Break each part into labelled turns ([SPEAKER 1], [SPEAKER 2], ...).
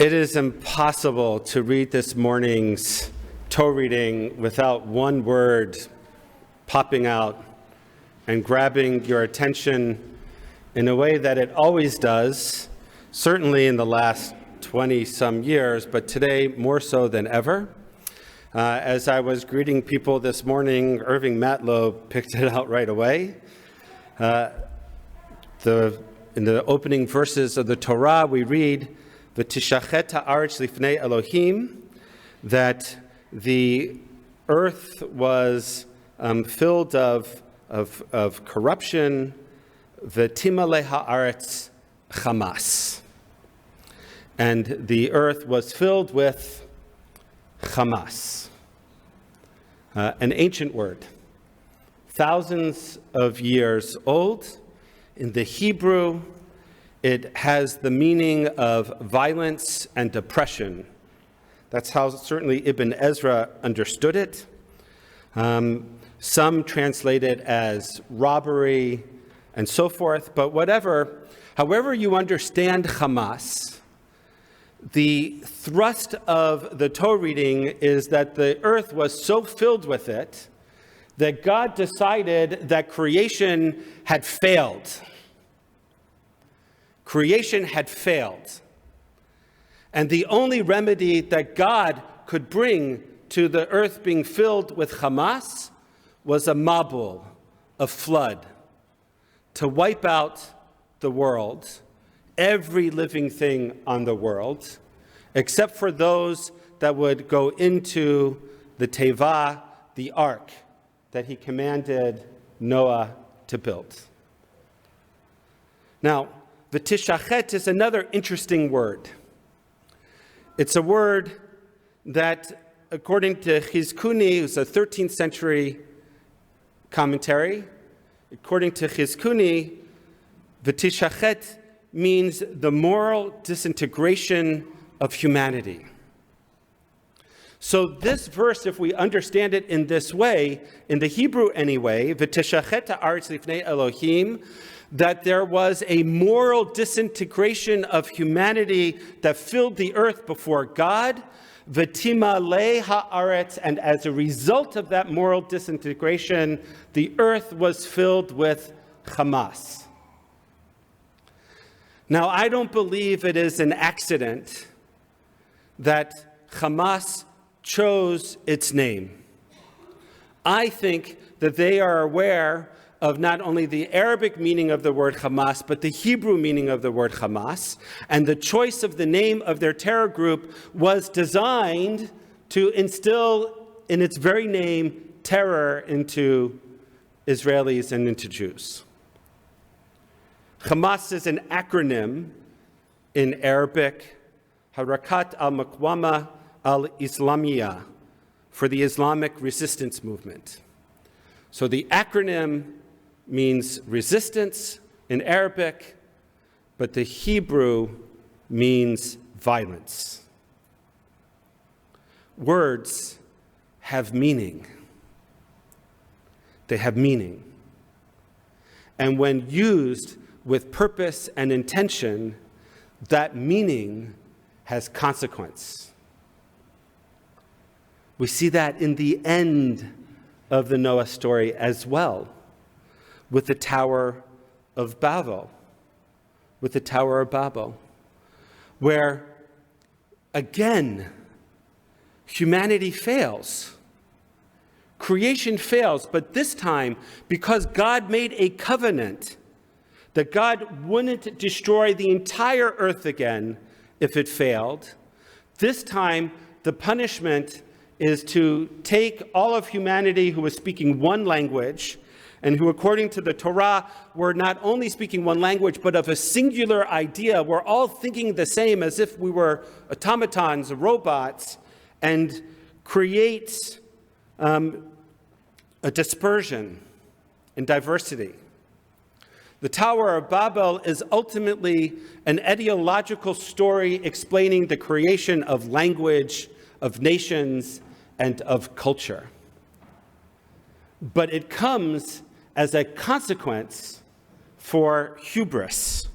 [SPEAKER 1] It is impossible to read this morning's Torah reading without one word popping out and grabbing your attention in a way that it always does, certainly in the last 20-some years, but today more so than ever. As I was greeting people this morning, Irving Matlow picked it out right away. In the opening verses of the Torah, we read, "V'tishachet ha'aretz lifnei Elohim," that the earth was filled of corruption, v'timale ha'aretz chamas, and the earth was filled with chamas, an ancient word, thousands of years old. In the Hebrew, it has the meaning of violence and oppression. That's how certainly Ibn Ezra understood it. Some translate it as robbery and so forth, but however you understand Hamas, the thrust of the Torah reading is that the earth was so filled with it that God decided that creation had failed. Creation had failed. And the only remedy that God could bring to the earth being filled with Hamas was a mabul, a flood, to wipe out the world, every living thing on the world, except for those that would go into the teva, the ark, that he commanded Noah to build. Now, v'tishachet is another interesting word. It's a word that, according to Chizkuni, who's a 13th century commentary, according to Chizkuni, v'tishachet means the moral disintegration of humanity. So this verse, if we understand it in this way, in the Hebrew anyway, v'tishachet ha'aretz lifnei Elohim, that there was a moral disintegration of humanity that filled the earth before God, v'timale ha'aretz, and as a result of that moral disintegration, the earth was filled with Hamas. Now, I don't believe it is an accident that Hamas chose its name. I think that they are aware of not only the Arabic meaning of the word Hamas, but the Hebrew meaning of the word Hamas. And the choice of the name of their terror group was designed to instill in its very name terror into Israelis and into Jews. Hamas is an acronym in Arabic, Harakat al-Muqawama al-Islamiyya, for the Islamic resistance movement. So the acronym means resistance in Arabic, but the Hebrew means violence. Words have meaning. They have meaning. And when used with purpose and intention, that meaning has consequence. We see that in the end of the Noah story as well, with the Tower of Babel, where again, humanity fails. Creation fails, but this time, because God made a covenant that God wouldn't destroy the entire earth again if it failed, this time the punishment is to take all of humanity who was speaking one language and who, according to the Torah, were not only speaking one language, but of a singular idea. We're all thinking the same as if we were automatons, robots, and create a dispersion in diversity. The Tower of Babel is ultimately an ideological story explaining the creation of language, of nations, and of culture. But it comes as a consequence for hubris,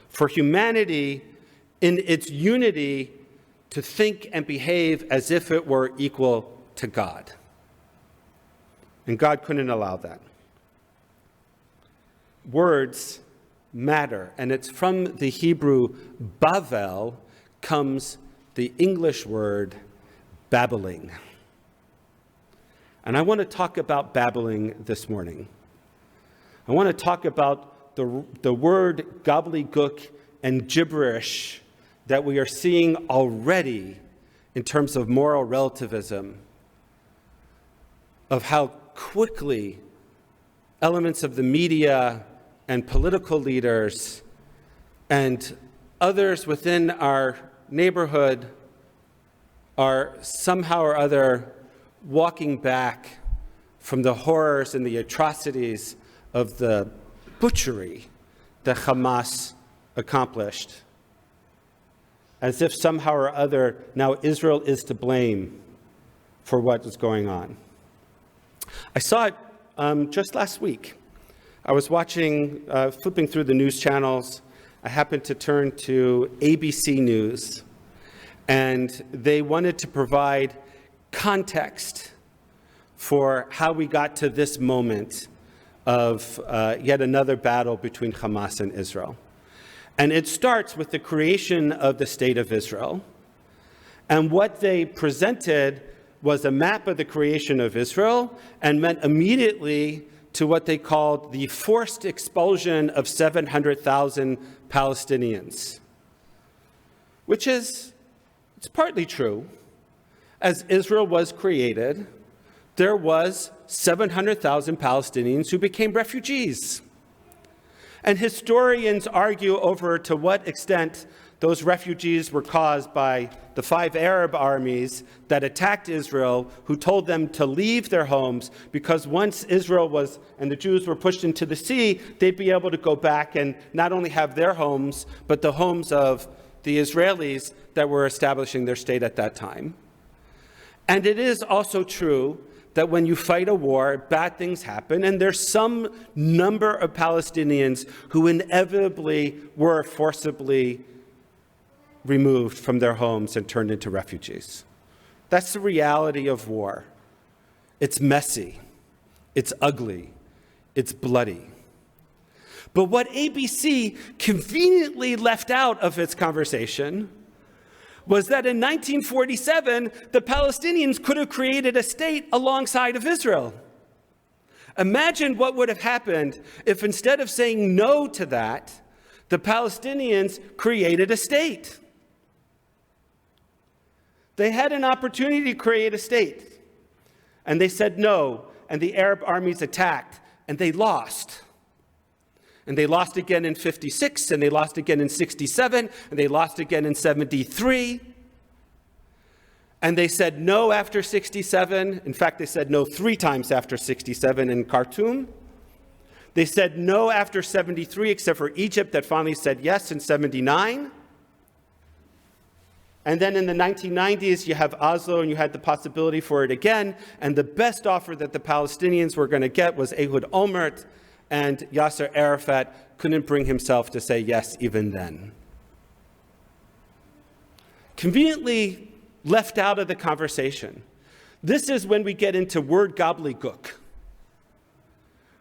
[SPEAKER 1] for humanity in its unity to think and behave as if it were equal to God. And God couldn't allow that. Words matter, and it's from the Hebrew Bavel comes the English word babbling. And I want to talk about babbling this morning. I want to talk about the word gobbledygook and gibberish that we are seeing already in terms of moral relativism, of how quickly elements of the media and political leaders and others within our neighborhood are somehow or other walking back from the horrors and the atrocities of the butchery that Hamas accomplished, as if somehow or other now Israel is to blame for what is going on. I saw it just last week. I was watching, flipping through the news channels. I happened to turn to ABC News, and they wanted to provide context for how we got to this moment of yet another battle between Hamas and Israel. And it starts with the creation of the State of Israel. And what they presented was a map of the creation of Israel and meant immediately to what they called the forced expulsion of 700,000 Palestinians, which is, it's partly true. As Israel was created, there was 700,000 Palestinians who became refugees. And historians argue over to what extent those refugees were caused by the 5 Arab armies that attacked Israel, who told them to leave their homes because once Israel was, and the Jews were pushed into the sea, they'd be able to go back and not only have their homes, but the homes of the Israelis that were establishing their state at that time. And it is also true that when you fight a war, bad things happen, and there's some number of Palestinians who inevitably were forcibly removed from their homes and turned into refugees. That's the reality of war. It's messy, it's ugly, it's bloody. But what ABC conveniently left out of its conversation was that in 1947, the Palestinians could have created a state alongside of Israel. Imagine what would have happened if instead of saying no to that, the Palestinians created a state. They had an opportunity to create a state, and they said no, and the Arab armies attacked, and they lost. And they lost again in 56, and they lost again in 67, and they lost again in 73. And they said no after 67. In fact, they said no 3 times after 67 in Khartoum. They said no after 73, except for Egypt that finally said yes in 79. And then in the 1990s, you have Oslo, and you had the possibility for it again. And the best offer that the Palestinians were going to get was Ehud Olmert, and Yasser Arafat couldn't bring himself to say yes even then. Conveniently left out of the conversation. This is when we get into word gobbledygook.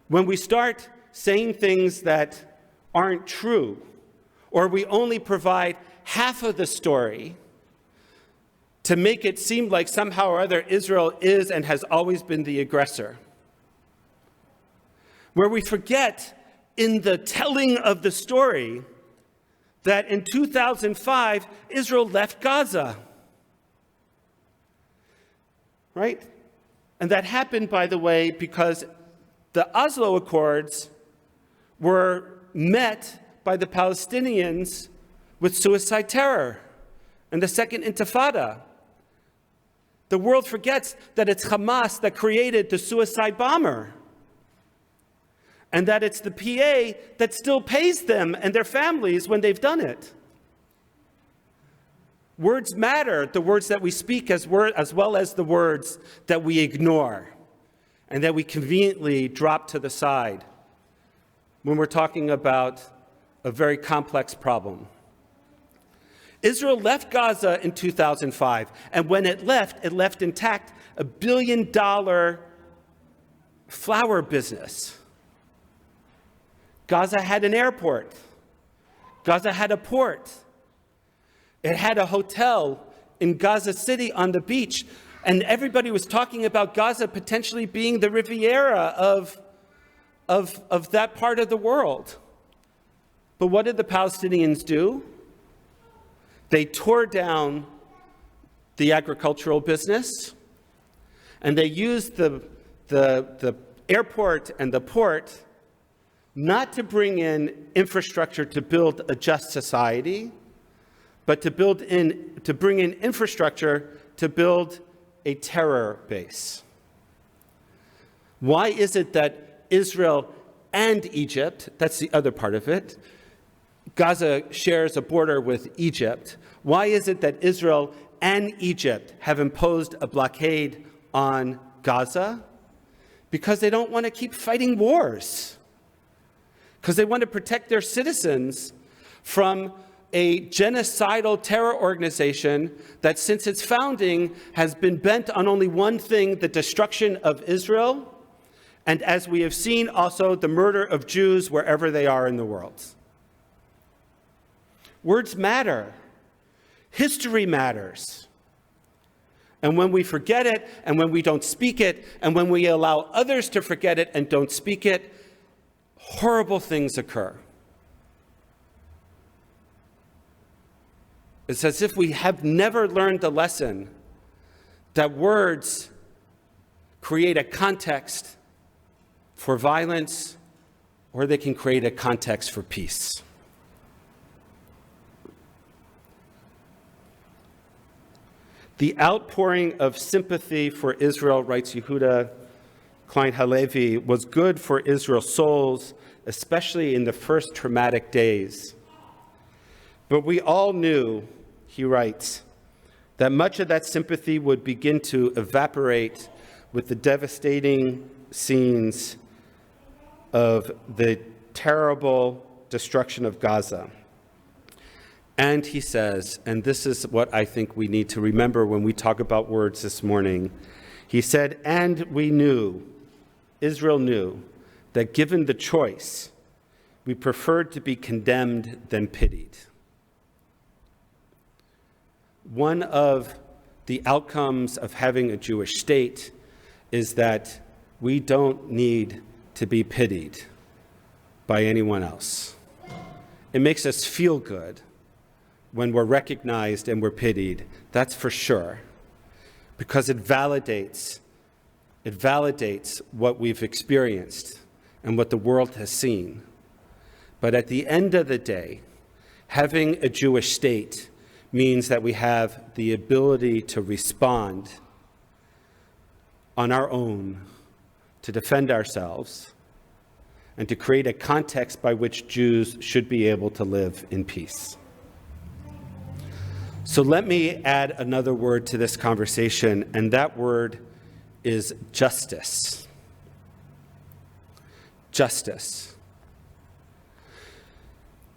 [SPEAKER 1] When we start saying things that aren't true, or we only provide half of the story to make it seem like somehow or other Israel is and has always been the aggressor. Where we forget in the telling of the story that in 2005, Israel left Gaza. Right? And that happened, by the way, because the Oslo Accords were met by the Palestinians with suicide terror and the Second Intifada. The world forgets that it's Hamas that created the suicide bomber, and that it's the PA that still pays them and their families when they've done it. Words matter, the words that we speak as well as the words that we ignore and that we conveniently drop to the side when we're talking about a very complex problem. Israel left Gaza in 2005, and when it left intact $1 billion flour business. Gaza had an airport. Gaza had a port. It had a hotel in Gaza City on the beach, and everybody was talking about Gaza potentially being the Riviera of that part of the world. But what did the Palestinians do? They tore down the agricultural business, and they used the airport and the port not to bring in infrastructure to build a just society, but to bring in infrastructure to build a terror base. Why is it that Israel and Egypt, that's the other part of it, Gaza shares a border with Egypt. Why is it that Israel and Egypt have imposed a blockade on Gaza? Because they don't want to keep fighting wars. Because they want to protect their citizens from a genocidal terror organization that since its founding has been bent on only one thing, the destruction of Israel, and as we have seen, also the murder of Jews wherever they are in the world. Words matter. History matters. And when we forget it, and when we don't speak it, and when we allow others to forget it and don't speak it, horrible things occur. It's as if we have never learned the lesson that words create a context for violence, or they can create a context for peace. The outpouring of sympathy for Israel, writes Yehuda Klein Halevi, was good for Israel's souls, especially in the first traumatic days. But we all knew, he writes, that much of that sympathy would begin to evaporate with the devastating scenes of the terrible destruction of Gaza. And he says, and this is what I think we need to remember when we talk about words this morning, he said, and we knew, Israel knew, that given the choice, we preferred to be condemned than pitied. One of the outcomes of having a Jewish state is that we don't need to be pitied by anyone else. It makes us feel good when we're recognized and we're pitied, that's for sure, because it validates what we've experienced and what the world has seen. But at the end of the day, having a Jewish state means that we have the ability to respond on our own, to defend ourselves, and to create a context by which Jews should be able to live in peace. So let me add another word to this conversation, and that word is justice. Justice.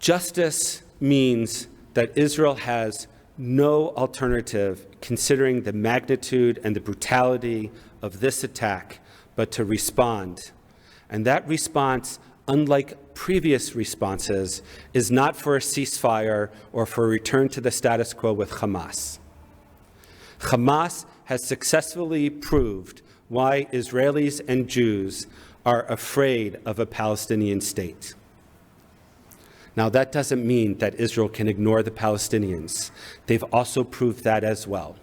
[SPEAKER 1] Justice means that Israel has no alternative, considering the magnitude and the brutality of this attack, but to respond. And that response, unlike previous responses, is not for a ceasefire or for a return to the status quo with Hamas. Hamas has successfully proved why Israelis and Jews are afraid of a Palestinian state. Now, that doesn't mean that Israel can ignore the Palestinians. They've also proved that as well.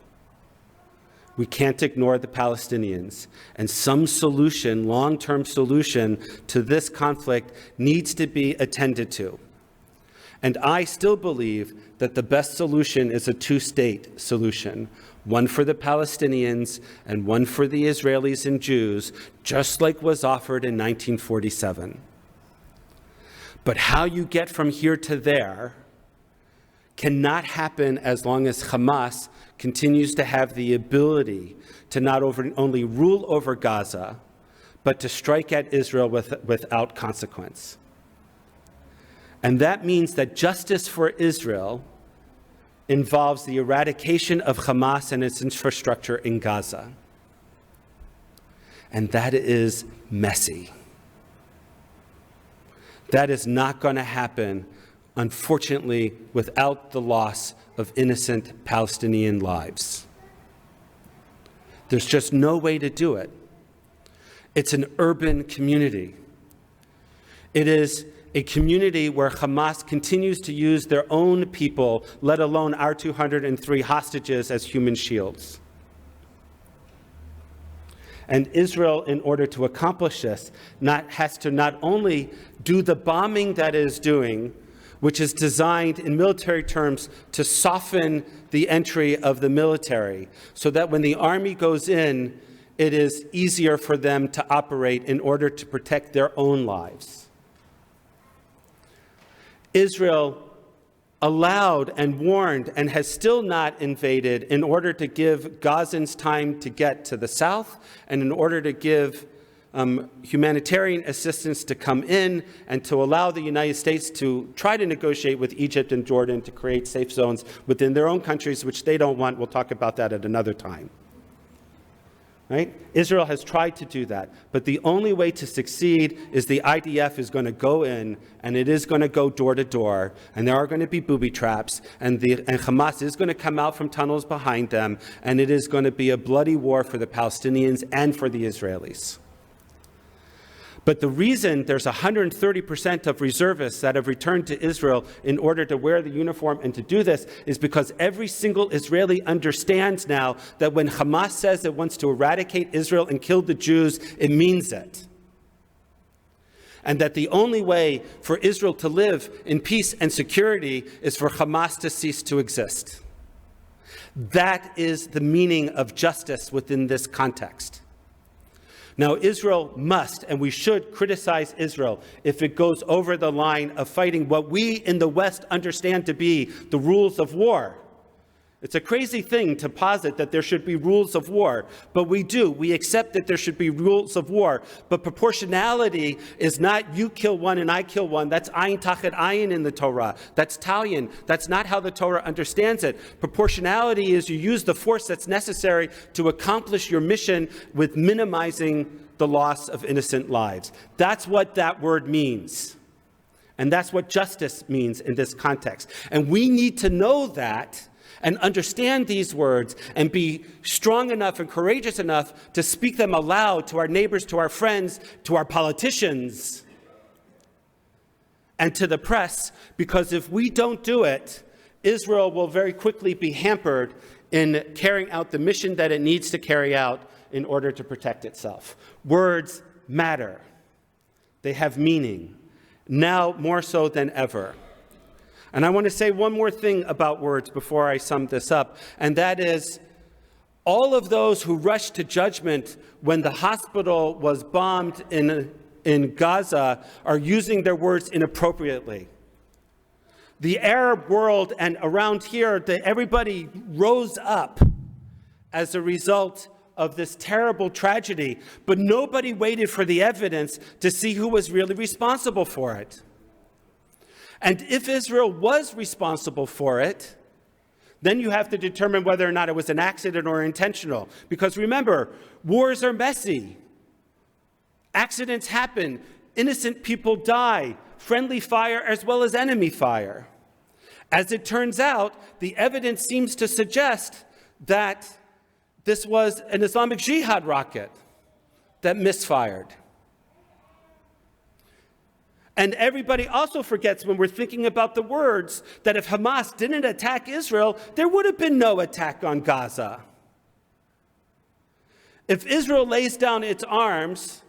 [SPEAKER 1] We can't ignore the Palestinians, and some solution, long-term solution to this conflict needs to be attended to. And I still believe that the best solution is a two-state solution, one for the Palestinians and one for the Israelis and Jews, just like was offered in 1947. But how you get from here to there cannot happen as long as Hamas continues to have the ability to not only rule over Gaza, but to strike at Israel without consequence. And that means that justice for Israel involves the eradication of Hamas and its infrastructure in Gaza. And that is messy. That is not going to happen, unfortunately, without the loss of innocent Palestinian lives. There's just no way to do it. It's an urban community. It is a community where Hamas continues to use their own people, let alone our 203 hostages, as human shields. And Israel, in order to accomplish this, has to not only do the bombing that it is doing, which is designed in military terms to soften the entry of the military, so that when the army goes in, it is easier for them to operate in order to protect their own lives. Israel allowed and warned and has still not invaded in order to give Gazans time to get to the south and in order to give humanitarian assistance to come in and to allow the United States to try to negotiate with Egypt and Jordan to create safe zones within their own countries, which they don't want. We'll talk about that at another time. Right? Israel has tried to do that, but the only way to succeed is the IDF is going to go in, and it is going to go door to door, and there are going to be booby traps, and Hamas is going to come out from tunnels behind them, and it is going to be a bloody war for the Palestinians and for the Israelis. But the reason there's 130% of reservists that have returned to Israel in order to wear the uniform and to do this is because every single Israeli understands now that when Hamas says it wants to eradicate Israel and kill the Jews, it means it. And that the only way for Israel to live in peace and security is for Hamas to cease to exist. That is the meaning of justice within this context. Now, Israel must, and we should criticize Israel if it goes over the line of fighting what we in the West understand to be the rules of war. It's a crazy thing to posit that there should be rules of war, but we do. We accept that there should be rules of war, but proportionality is not you kill one and I kill one. That's ayin tachet ayin in the Torah. That's talion. That's not how the Torah understands it. Proportionality is you use the force that's necessary to accomplish your mission with minimizing the loss of innocent lives. That's what that word means. And that's what justice means in this context. And we need to know that and understand these words and be strong enough and courageous enough to speak them aloud to our neighbors, to our friends, to our politicians, and to the press, because if we don't do it, Israel will very quickly be hampered in carrying out the mission that it needs to carry out in order to protect itself. Words matter. They have meaning, now more so than ever. And I want to say one more thing about words before I sum this up, and that is all of those who rushed to judgment when the hospital was bombed in Gaza are using their words inappropriately. The Arab world and around here, everybody rose up as a result of this terrible tragedy, but nobody waited for the evidence to see who was really responsible for it. And if Israel was responsible for it, then you have to determine whether or not it was an accident or intentional. Because remember, wars are messy. Accidents happen. Innocent people die. Friendly fire as well as enemy fire. As it turns out, the evidence seems to suggest that this was an Islamic Jihad rocket that misfired. And everybody also forgets when we're thinking about the words that if Hamas didn't attack Israel, there would have been no attack on Gaza. If Israel lays down its arms,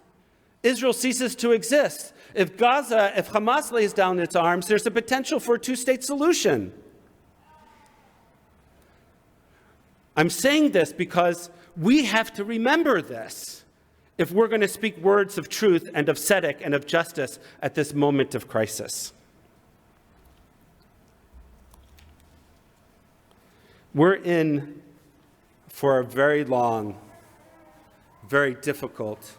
[SPEAKER 1] Israel ceases to exist. If Hamas lays down its arms, there's a potential for a two-state solution. I'm saying this because we have to remember this if we're going to speak words of truth and of tzedek and of justice at this moment of crisis. We're in for a very long, very difficult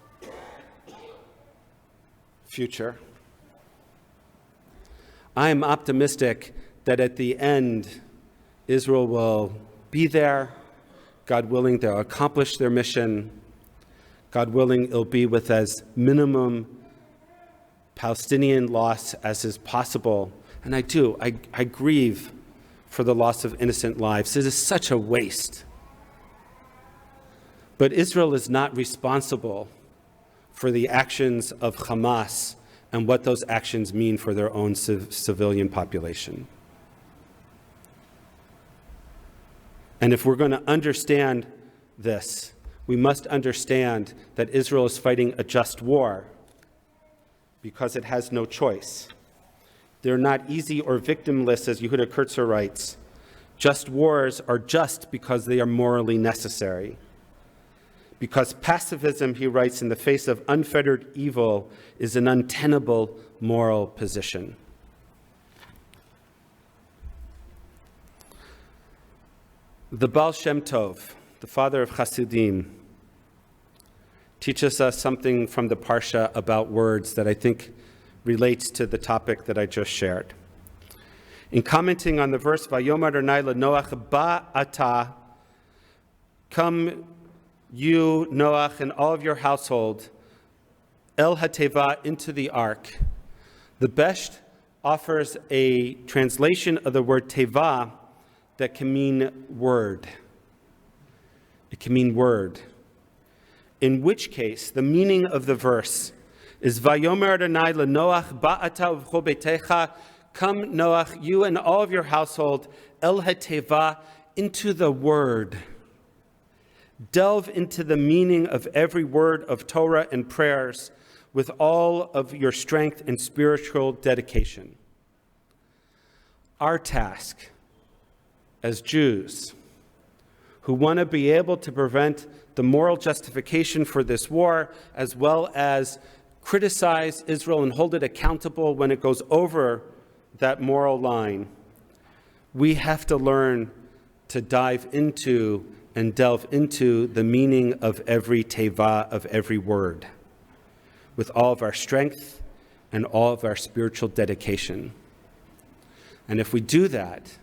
[SPEAKER 1] future. I am optimistic that at the end, Israel will be there. God willing, they'll accomplish their mission. God willing, it'll be with as minimum Palestinian loss as is possible. And I grieve for the loss of innocent lives. It is such a waste. But Israel is not responsible for the actions of Hamas and what those actions mean for their own civilian population. And if we're going to understand this, we must understand that Israel is fighting a just war because it has no choice. They're not easy or victimless, as Yehuda Kurtzer writes. Just wars are just because they are morally necessary. Because pacifism, he writes, in the face of unfettered evil is an untenable moral position. The Baal Shem Tov, the father of Hasidim, teaches us something from the Parsha about words that I think relates to the topic that I just shared. In commenting on the verse, Vayomar Adonai leNoach ba'ata, come you, Noach, and all of your household, El HaTeva, into the ark. The Besht offers a translation of the word Teva that can mean word. It can mean word. In which case, the meaning of the verse is Vayomer Adonai leNoach ba'ata uv'chol beitecha, come Noach, you and all of your household, El HaTeva, into the word. Delve into the meaning of every word of Torah and prayers with all of your strength and spiritual dedication. Our task as Jews who want to be able to prevent the moral justification for this war, as well as criticize Israel and hold it accountable when it goes over that moral line, we have to learn to dive into and delve into the meaning of every teva, of every word, with all of our strength and all of our spiritual dedication. And if we do that,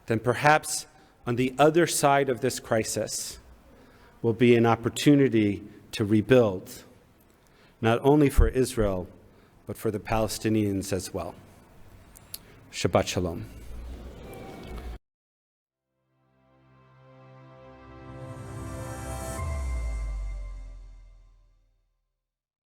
[SPEAKER 1] then perhaps on the other side of this crisis will be an opportunity to rebuild, not only for Israel, but for the Palestinians as well. Shabbat Shalom.